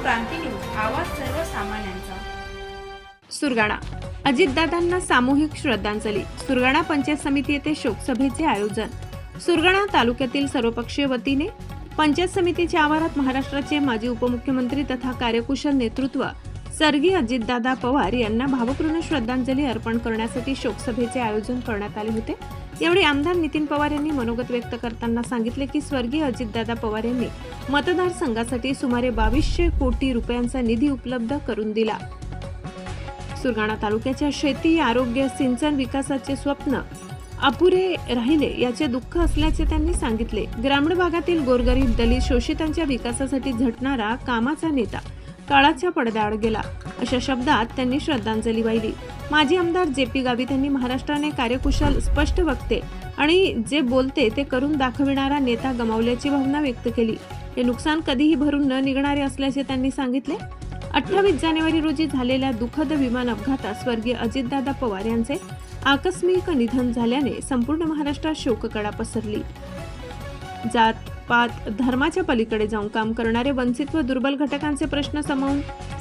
क्रांती news, आवाज सर्वसामान्यांचा। सुरगाणा अजितदादांना सामूहिक श्रद्धांजली। सुरगाणा पंचायत समिती येथे शोकसभेचे आयोजन। सुरगाणा तालुक्यातील सर्वपक्षीय वतीने पंचायत समितीच्या आवारात महाराष्ट्राचे माजी उपमुख्यमंत्री तथा कार्यकुशल नेतृत्व स्वर्गीय अजितदादा पवार यांना भावपूर्ण श्रद्धांजली अर्पण करण्यासाठी शोकसभेचे आयोजन करण्यात आले होते। यावेळी आमदार नितीन पवार यांनी मनोगत व्यक्त करताना सांगितले की स्वर्गीय अजितदादा पवार यांनी मतदारसंघासाठी सुमारे 2200 कोटी रुपयांचा निधी उपलब्ध करून दिला। सुरगाणा तालुक्याच्या शेती, आरोग्य, सिंचन विकासाचे स्वप्न अपुरे राहिले याचे दुःख असल्याचे त्यांनी सांगितले। ग्रामीण भागातील गोरगरीब, दलित, शोषितांच्या विकासासाठी झटणारा कामाचा नेता काळाच्या पडद्याआड गेला, अशा शब्दात त्यांनी श्रद्धांजली वाहिली। माजी आमदार जे.पी. गावित यांनी महाराष्ट्राने कार्यकुशल, स्पष्ट वक्ते आणि जे बोलते ते करून दाखविणारा नेता गमावल्याची भावना व्यक्त केली। हे नुकसान कधीही भरून न निघणारे असल्याचे त्यांनी सांगितले। 28 जानेवारी रोजी झालेल्या दुःखद विमान अपघातात स्वर्गीय अजितदादा पवार यांचे आकस्मिक निधन झाल्याने संपूर्ण महाराष्ट्रात शोककळा पसरली। जात, पात, धर्माच्या पलीकडे जाऊन काम करणारे, वंचित व दुर्बल घटकांचे प्रश्न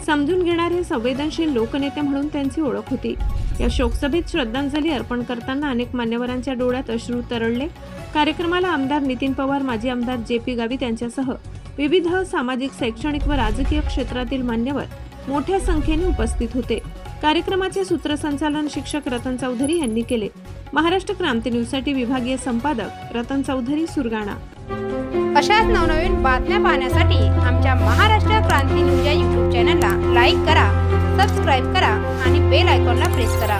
समजून घेणारे संवेदनशील लोकनेते म्हणून त्यांची ओळख होती। या शोकसभेत श्रद्धांजली अर्पण करताना अनेक मान्यवरांच्या डोळ्यात अश्रू तरळले। कार्यक्रमाला आमदार नितीन पवार, माजी आमदार जे.पी. गावित यांच्यासह विविध सामाजिक, शैक्षणिक व राजकीय क्षेत्रातील मान्यवर मोठ्या संख्येने उपस्थित होते। कार्यक्रमाचे सूत्रसंचालन शिक्षक रतन चौधरी यांनी केले। महाराष्ट्र क्रांती न्यूजसाठी विभागीय संपादक रतन चौधरी, सुरगाणा। अशाच नवनवीन बातम्या पाहण्यासाठी आमच्या महाराष्ट्र क्रांती न्यूज या YouTube चॅनलला लाईक करा, सबस्क्राईब करा आणि बेल आयकॉनला प्रेस करा।